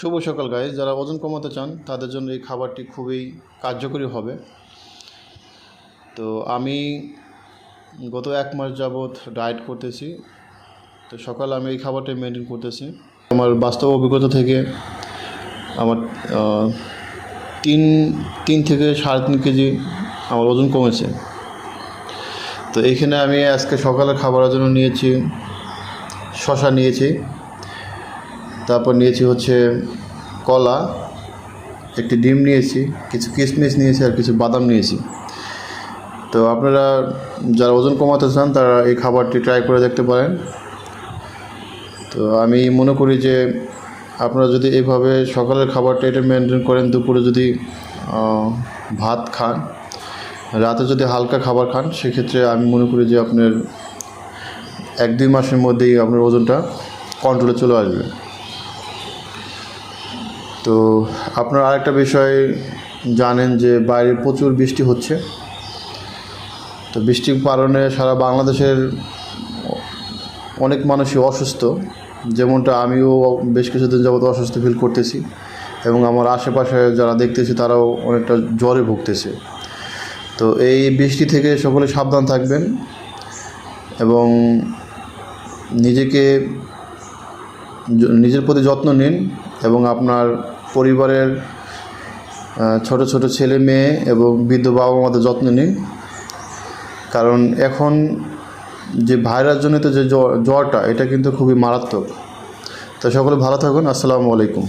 শুভ সকাল গাইস, যারা ওজন কমাতে চান তাদের জন্য এই খাবারটি খুবই কার্যকরী হবে। তো আমি গত 1 মাস যাবৎ ডায়েট করতেছি। তো সকালে আমি এই খাবারটি মেনটেন করতেছি। আমার বাস্তব অভিজ্ঞতা থেকে আমার তিন থেকে 3.5 কেজি আমার ওজন কমেছে। তো এইখানে আমি আজকে সকালে খাবারের জন্য নিয়েছি শসা নিয়েছি, তারপর নিয়েছি হচ্ছে কলা, একটি ডিম নিয়েছি, কিছু কিশমিশ নিয়েছি আর কিছু বাদাম নিয়েছি। তো আপনারা যারা ওজন কমাতে চান তারা এই খাবারটি ট্রাই করে দেখতে পারেন। তো আমি মনে করি যে আপনারা যদি এইভাবে সকালের খাবারটা এটা মেনটেন করেন, দুপুরে যদি ভাত খান, রাতে যদি হালকা খাবার খান, সেক্ষেত্রে আমি মনে করি যে আপনার 1-2 মাসের মধ্যেই আপনার ওজনটা কন্ট্রোলে চলে আসবে। তো আপনারা আরেকটা বিষয় জানেন যে বাইরে প্রচুর বৃষ্টি হচ্ছে। তো বৃষ্টির কারণে সারা বাংলাদেশের অনেক মানুষই অসুস্থ, যেমনটা আমিও বেশ কিছুদিন যাবত অসুস্থ ফিল করতেছি, এবং আমার আশেপাশে যারা দেখতেছি তারাও অনেকটা জ্বরে ভুগতেছে। তো এই বৃষ্টি থেকে সকলে সাবধান থাকবেন এবং নিজের প্রতি যত্ন নিন, এবং আপনার পরিবারের ছোট ছোট ছেলে মেয়ে এবং বৃদ্ধ বাবা মাদের যত্ন নিন। কারণ এখন যে ভাইরাসজনিত যে জ্বরটা, এটা কিন্তু খুবই মারাত্মক। তো সকলে ভালো থাকুন। আসসালামু আলাইকুম।